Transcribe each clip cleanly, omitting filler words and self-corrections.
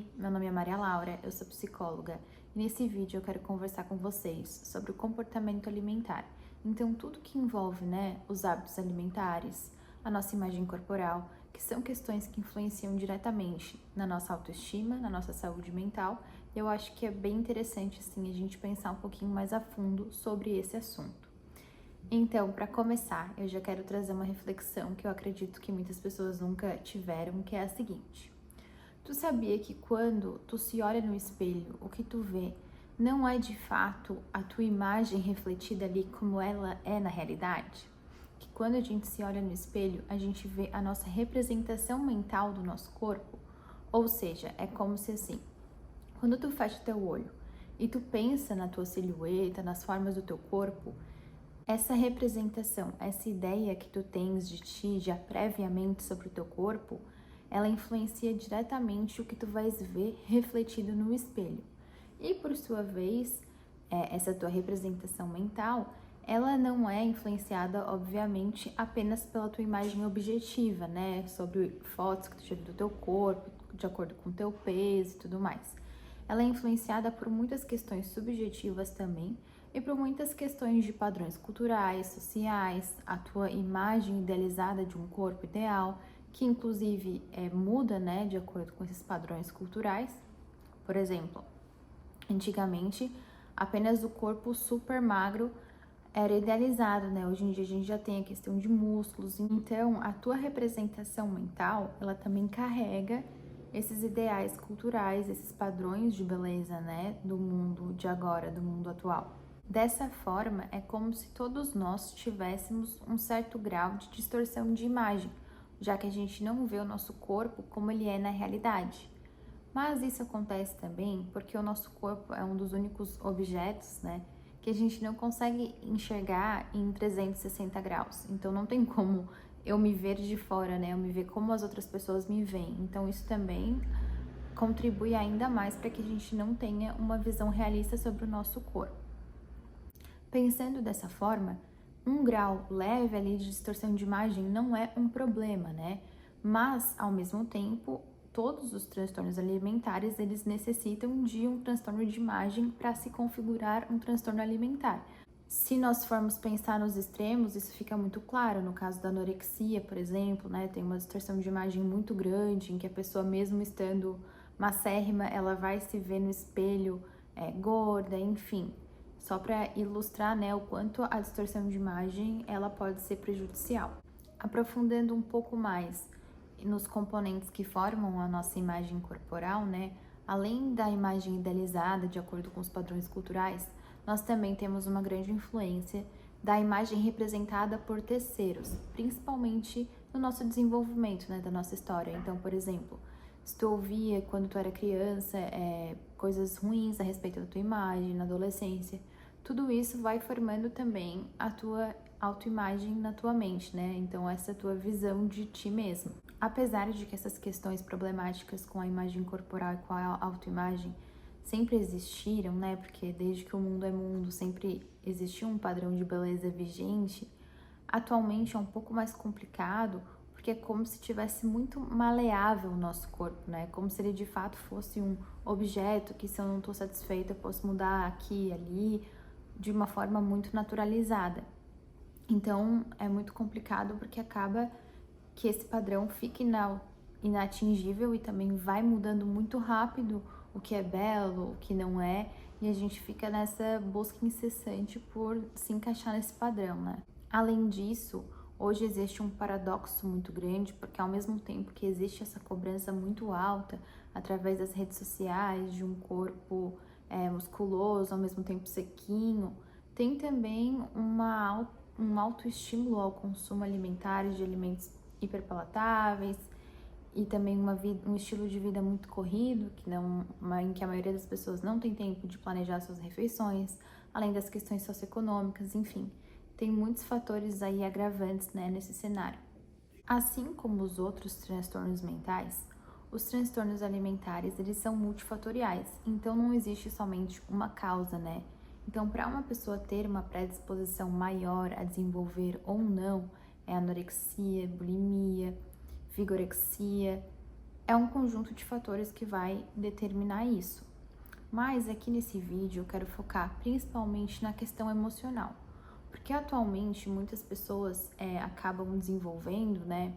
Oi, meu nome é Maria Laura, eu sou psicóloga e nesse vídeo eu quero conversar com vocês sobre o comportamento alimentar. Então, tudo que envolve, os hábitos alimentares, a nossa imagem corporal, que são questões que influenciam diretamente na nossa autoestima, na nossa saúde mental, eu acho que é bem interessante, assim, a gente pensar um pouquinho mais a fundo sobre esse assunto. Então, para começar, eu já quero trazer uma reflexão que eu acredito que muitas pessoas nunca tiveram, que é a seguinte. Tu sabia que quando tu se olha no espelho, o que tu vê não é de fato a tua imagem refletida ali como ela é na realidade? Que quando a gente se olha no espelho, a gente vê a nossa representação mental do nosso corpo? Ou seja, é como se assim, quando tu fecha teu olho e tu pensa na tua silhueta, nas formas do teu corpo, essa representação, essa ideia que tu tens de ti já previamente sobre o teu corpo, ela influencia diretamente o que tu vais ver refletido no espelho. E por sua vez, essa tua representação mental, ela não é influenciada, obviamente, apenas pela tua imagem objetiva, sobre fotos que tu já viu do teu corpo, de acordo com o teu peso e tudo mais. Ela é influenciada por muitas questões subjetivas também e por muitas questões de padrões culturais, sociais, a tua imagem idealizada de um corpo ideal, que inclusive muda, de acordo com esses padrões culturais. Por exemplo, antigamente apenas o corpo super magro era idealizado, Hoje em dia a gente já tem a questão de músculos, então a tua representação mental, ela também carrega esses ideais culturais, esses padrões de beleza, do mundo de agora, do mundo atual. Dessa forma, é como se todos nós tivéssemos um certo grau de distorção de imagem, já que a gente não vê o nosso corpo como ele é na realidade. Mas isso acontece também porque o nosso corpo é um dos únicos objetos, que a gente não consegue enxergar em 360 graus. Então não tem como eu me ver de fora, Eu me ver como as outras pessoas me veem. Então isso também contribui ainda mais para que a gente não tenha uma visão realista sobre o nosso corpo. Pensando dessa forma, um grau leve ali de distorção de imagem não é um problema, Mas, ao mesmo tempo, todos os transtornos alimentares, eles necessitam de um transtorno de imagem para se configurar um transtorno alimentar. Se nós formos pensar nos extremos, isso fica muito claro. No caso da anorexia, por exemplo, tem uma distorção de imagem muito grande, em que a pessoa, mesmo estando macérrima, ela vai se ver no espelho gorda, enfim. Só para ilustrar, o quanto a distorção de imagem ela pode ser prejudicial. Aprofundando um pouco mais nos componentes que formam a nossa imagem corporal, além da imagem idealizada de acordo com os padrões culturais, nós também temos uma grande influência da imagem representada por terceiros, principalmente no nosso desenvolvimento, da nossa história. Então, por exemplo, se tu ouvia quando tu era criança coisas ruins a respeito da tua imagem, na adolescência, tudo isso vai formando também a tua autoimagem na tua mente, Então, essa tua visão de ti mesmo. Apesar de que essas questões problemáticas com a imagem corporal e com a autoimagem sempre existiram, Porque desde que o mundo é mundo sempre existiu um padrão de beleza vigente, atualmente é um pouco mais complicado, porque é como se tivesse muito maleável o nosso corpo, Como se ele de fato fosse um objeto que, se eu não estou satisfeita, eu posso mudar aqui e ali, de uma forma muito naturalizada. Então, é muito complicado porque acaba que esse padrão fica inatingível e também vai mudando muito rápido o que é belo, o que não é, e a gente fica nessa busca incessante por se encaixar nesse padrão, Além disso, hoje existe um paradoxo muito grande, porque ao mesmo tempo que existe essa cobrança muito alta através das redes sociais de um corpo musculoso, ao mesmo tempo sequinho, tem também um autoestímulo ao consumo alimentar de alimentos hiperpalatáveis e também um estilo de vida muito corrido, em que a maioria das pessoas não tem tempo de planejar suas refeições, além das questões socioeconômicas, enfim. Tem muitos fatores aí agravantes, nesse cenário. Assim como os outros transtornos mentais, os transtornos alimentares, eles são multifatoriais, então não existe somente uma causa, Então, para uma pessoa ter uma predisposição maior a desenvolver ou não anorexia, bulimia, vigorexia, É um conjunto de fatores que vai determinar isso. Mas aqui nesse vídeo eu quero focar principalmente na questão emocional, porque atualmente muitas pessoas acabam desenvolvendo, né,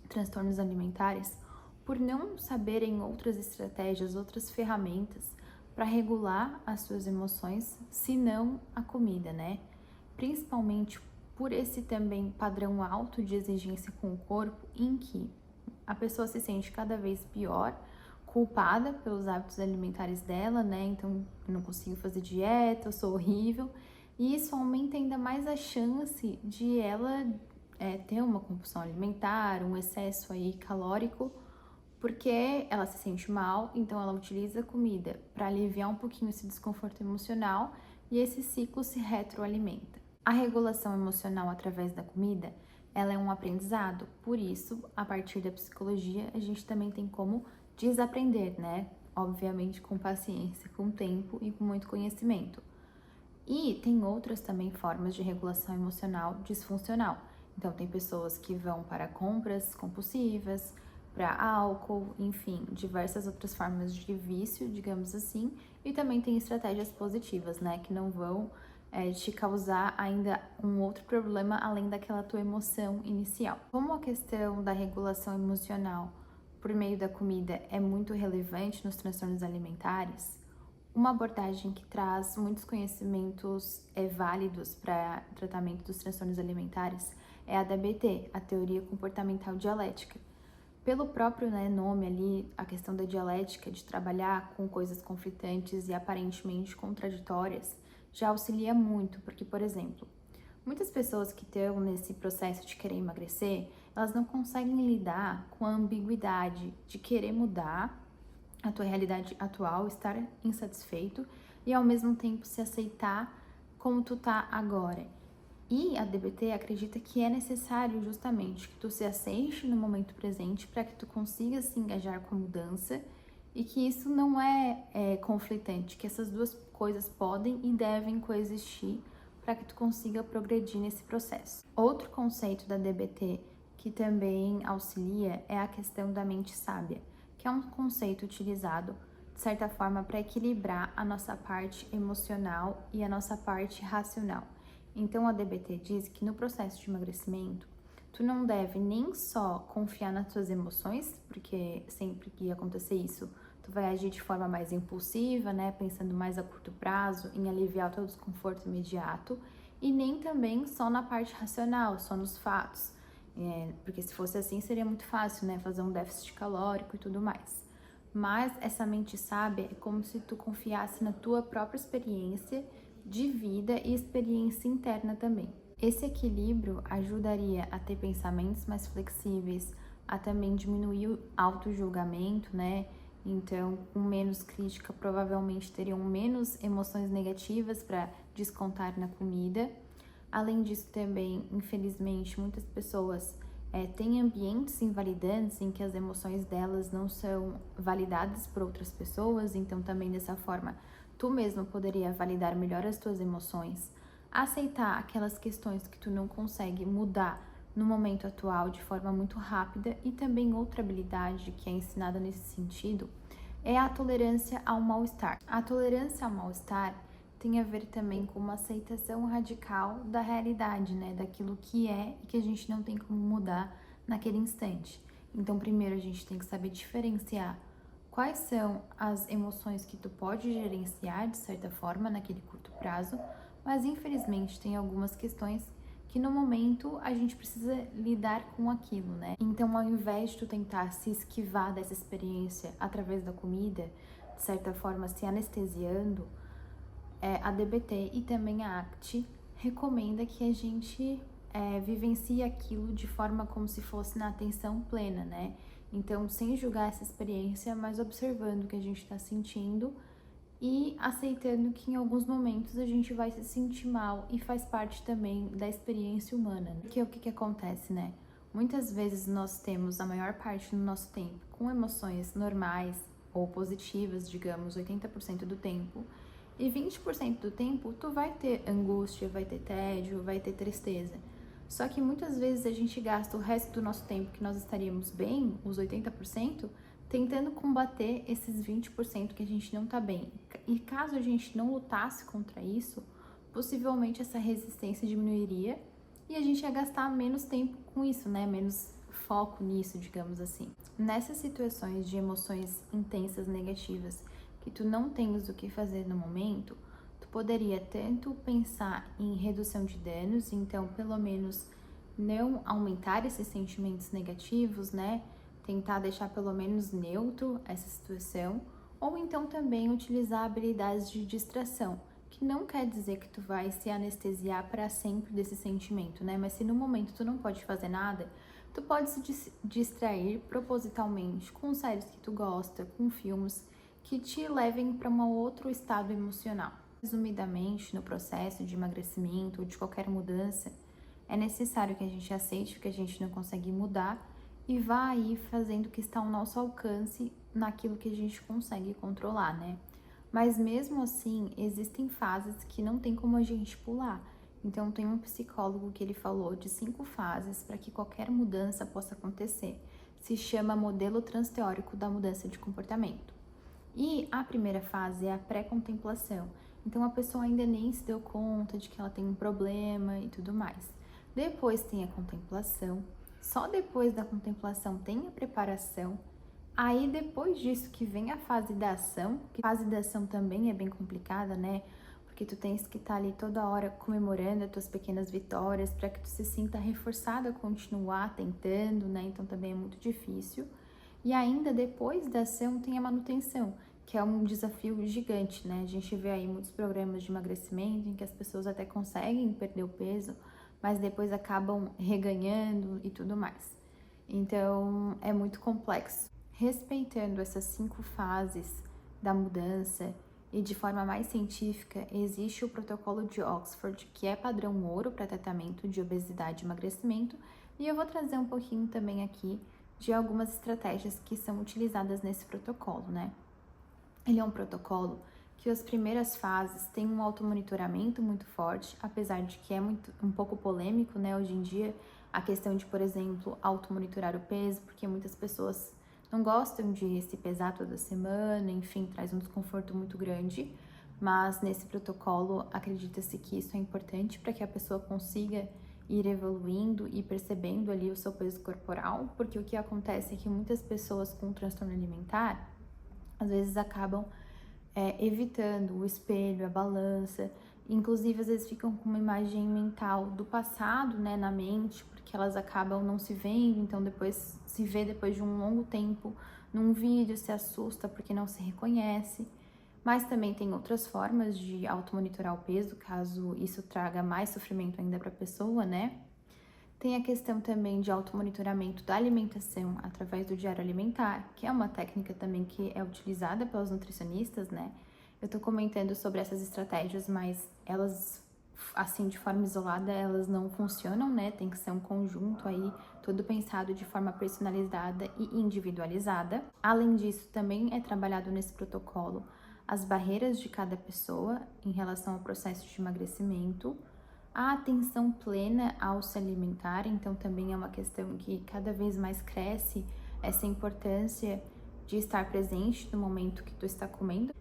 transtornos alimentares por não saberem outras estratégias, outras ferramentas para regular as suas emoções, senão a comida, né? Principalmente por esse também padrão alto de exigência com o corpo, em que a pessoa se sente cada vez pior, culpada pelos hábitos alimentares dela, né? Então, eu não consigo fazer dieta, eu sou horrível. E isso aumenta ainda mais a chance de ela ter uma compulsão alimentar, um excesso aí calórico, porque ela se sente mal, então ela utiliza a comida para aliviar um pouquinho esse desconforto emocional e esse ciclo se retroalimenta. A regulação emocional através da comida, ela é um aprendizado, por isso, a partir da psicologia, a gente também tem como desaprender, né? Obviamente com paciência, com tempo e com muito conhecimento. E tem outras também formas de regulação emocional disfuncional. Então, tem pessoas que vão para compras compulsivas, para álcool, enfim, diversas outras formas de vício, digamos assim. E também tem estratégias positivas, né, que não vão te causar ainda um outro problema além daquela tua emoção inicial. Como a questão da regulação emocional por meio da comida é muito relevante nos transtornos alimentares, uma abordagem que traz muitos conhecimentos válidos para tratamento dos transtornos alimentares é a DBT, a Teoria Comportamental Dialética. Pelo próprio nome ali, a questão da dialética, de trabalhar com coisas conflitantes e aparentemente contraditórias, já auxilia muito, porque, por exemplo, muitas pessoas que estão nesse processo de querer emagrecer, elas não conseguem lidar com a ambiguidade de querer mudar a tua realidade atual, estar insatisfeito e ao mesmo tempo se aceitar como tu tá agora. E a DBT acredita que é necessário justamente que tu se aceite no momento presente para que tu consiga se engajar com a mudança e que isso não é conflitante, que essas duas coisas podem e devem coexistir para que tu consiga progredir nesse processo. Outro conceito da DBT que também auxilia é a questão da mente sábia, que é um conceito utilizado, de certa forma, para equilibrar a nossa parte emocional e a nossa parte racional. Então, a DBT diz que no processo de emagrecimento, tu não deve nem só confiar nas tuas emoções, porque sempre que acontecer isso, tu vai agir de forma mais impulsiva, né, pensando mais a curto prazo, em aliviar o teu desconforto imediato, e nem também só na parte racional, só nos fatos. Porque se fosse assim, seria muito fácil, né, fazer um déficit calórico e tudo mais. Mas essa mente sábia é como se tu confiasse na tua própria experiência de vida e experiência interna também. Esse equilíbrio ajudaria a ter pensamentos mais flexíveis, a também diminuir o auto-julgamento, né? Então, com menos crítica, provavelmente teriam menos emoções negativas para descontar na comida. Além disso, também, infelizmente, muitas pessoas têm ambientes invalidantes em que as emoções delas não são validadas por outras pessoas, então também dessa forma tu mesmo poderia validar melhor as tuas emoções, aceitar aquelas questões que tu não consegue mudar no momento atual de forma muito rápida, e também outra habilidade que é ensinada nesse sentido é a tolerância ao mal-estar. A tolerância ao mal-estar tem a ver também com uma aceitação radical da realidade, né? Daquilo que é e que a gente não tem como mudar naquele instante. Então, primeiro a gente tem que saber diferenciar quais são as emoções que tu pode gerenciar de certa forma naquele curto prazo, mas infelizmente tem algumas questões que no momento a gente precisa lidar com aquilo, né? Então, ao invés de tu tentar se esquivar dessa experiência através da comida, de certa forma se anestesiando, a DBT e também a ACT recomenda que a gente vivencie aquilo de forma como se fosse na atenção plena, né? Então, sem julgar essa experiência, mas observando o que a gente está sentindo e aceitando que em alguns momentos a gente vai se sentir mal e faz parte também da experiência humana, né? Porque o que acontece, né? Muitas vezes nós temos a maior parte do nosso tempo com emoções normais ou positivas, digamos, 80% do tempo, e 20% do tempo tu vai ter angústia, vai ter tédio, vai ter tristeza. Só que muitas vezes a gente gasta o resto do nosso tempo que nós estaríamos bem, os 80%, tentando combater esses 20% que a gente não tá bem. E caso a gente não lutasse contra isso, possivelmente essa resistência diminuiria e a gente ia gastar menos tempo com isso, né? Menos foco nisso, digamos assim. Nessas situações de emoções intensas negativas que tu não tens o que fazer no momento, tu poderia tanto pensar em redução de danos, então pelo menos não aumentar esses sentimentos negativos, né? Tentar deixar pelo menos neutro essa situação, ou então também utilizar habilidades de distração, que não quer dizer que tu vai se anestesiar para sempre desse sentimento, né? Mas se no momento tu não pode fazer nada, tu pode se distrair propositalmente com séries que tu gosta, com filmes que te levem para um outro estado emocional. Resumidamente, no processo de emagrecimento ou de qualquer mudança, é necessário que a gente aceite o que a gente não consegue mudar e vá aí fazendo o que está ao nosso alcance naquilo que a gente consegue controlar, né? Mas mesmo assim, existem fases que não tem como a gente pular. Então, tem um psicólogo que ele falou de 5 fases para que qualquer mudança possa acontecer. Se chama modelo transteórico da mudança de comportamento. E a primeira fase é a pré-contemplação. Então, a pessoa ainda nem se deu conta de que ela tem um problema e tudo mais. Depois tem a contemplação. Só depois da contemplação tem a preparação. Aí, depois disso que vem a fase da ação, que a fase da ação também é bem complicada, né? Porque tu tens que estar ali toda hora comemorando as tuas pequenas vitórias para que tu se sinta reforçado a continuar tentando, né? Então, também é muito difícil. E ainda depois da ação tem a manutenção, que é um desafio gigante, né? A gente vê aí muitos programas de emagrecimento em que as pessoas até conseguem perder o peso, mas depois acabam reganhando e tudo mais. Então, é muito complexo. Respeitando essas 5 fases da mudança e de forma mais científica, existe o protocolo de Oxford, que é padrão ouro para tratamento de obesidade e emagrecimento, e eu vou trazer um pouquinho também aqui de algumas estratégias que são utilizadas nesse protocolo, né? Ele é um protocolo que as primeiras fases têm um automonitoramento muito forte, apesar de que é um pouco polêmico, né, hoje em dia, a questão de, por exemplo, automonitorar o peso, porque muitas pessoas não gostam de se pesar toda semana, enfim, traz um desconforto muito grande, mas nesse protocolo acredita-se que isso é importante para que a pessoa consiga ir evoluindo e percebendo ali o seu peso corporal, porque o que acontece é que muitas pessoas com transtorno alimentar às vezes acabam evitando o espelho, a balança, inclusive às vezes ficam com uma imagem mental do passado, né, na mente, porque elas acabam não se vendo, então depois se vê depois de um longo tempo num vídeo, se assusta porque não se reconhece. Mas também tem outras formas de automonitorar o peso, caso isso traga mais sofrimento ainda para a pessoa, né? Tem a questão também de automonitoramento da alimentação através do diário alimentar, que é uma técnica também que é utilizada pelos nutricionistas, né? Eu tô comentando sobre essas estratégias, mas elas, assim, de forma isolada, elas não funcionam, né? Tem que ser um conjunto aí, todo pensado de forma personalizada e individualizada. Além disso, também é trabalhado nesse protocolo as barreiras de cada pessoa em relação ao processo de emagrecimento, a atenção plena ao se alimentar, então também é uma questão que cada vez mais cresce essa importância de estar presente no momento que tu está comendo,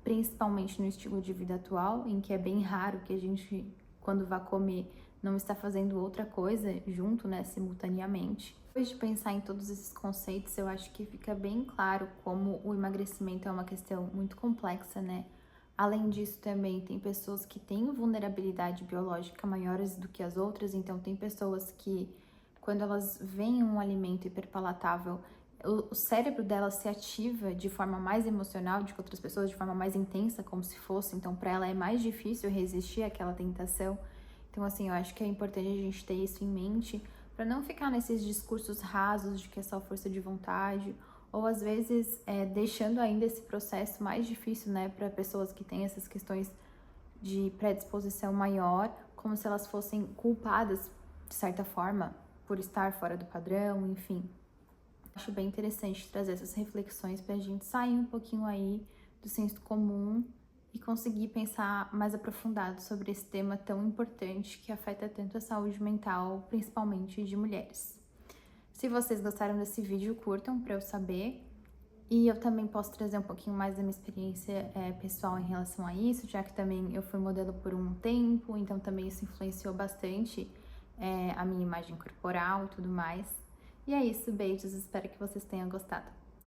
principalmente no estilo de vida atual, em que é bem raro que a gente, quando vá comer, não está fazendo outra coisa junto, né, simultaneamente. Depois de pensar em todos esses conceitos, eu acho que fica bem claro como o emagrecimento é uma questão muito complexa, né? Além disso, também tem pessoas que têm vulnerabilidade biológica maiores do que as outras, então tem pessoas que, quando elas veem um alimento hiperpalatável, o cérebro delas se ativa de forma mais emocional do que outras pessoas, de forma mais intensa, como se fosse, então para ela é mais difícil resistir àquela tentação. Então, assim, eu acho que é importante a gente ter isso em mente, para não ficar nesses discursos rasos de que é só força de vontade, ou às vezes deixando ainda esse processo mais difícil, né, para pessoas que têm essas questões de predisposição maior, como se elas fossem culpadas, de certa forma, por estar fora do padrão, enfim. Acho bem interessante trazer essas reflexões para a gente sair um pouquinho aí do senso comum e conseguir pensar mais aprofundado sobre esse tema tão importante que afeta tanto a saúde mental, principalmente de mulheres. Se vocês gostaram desse vídeo, curtam para eu saber. E eu também posso trazer um pouquinho mais da minha experiência pessoal em relação a isso, já que também eu fui modelo por um tempo, então também isso influenciou bastante a minha imagem corporal e tudo mais. E é isso, beijos, espero que vocês tenham gostado.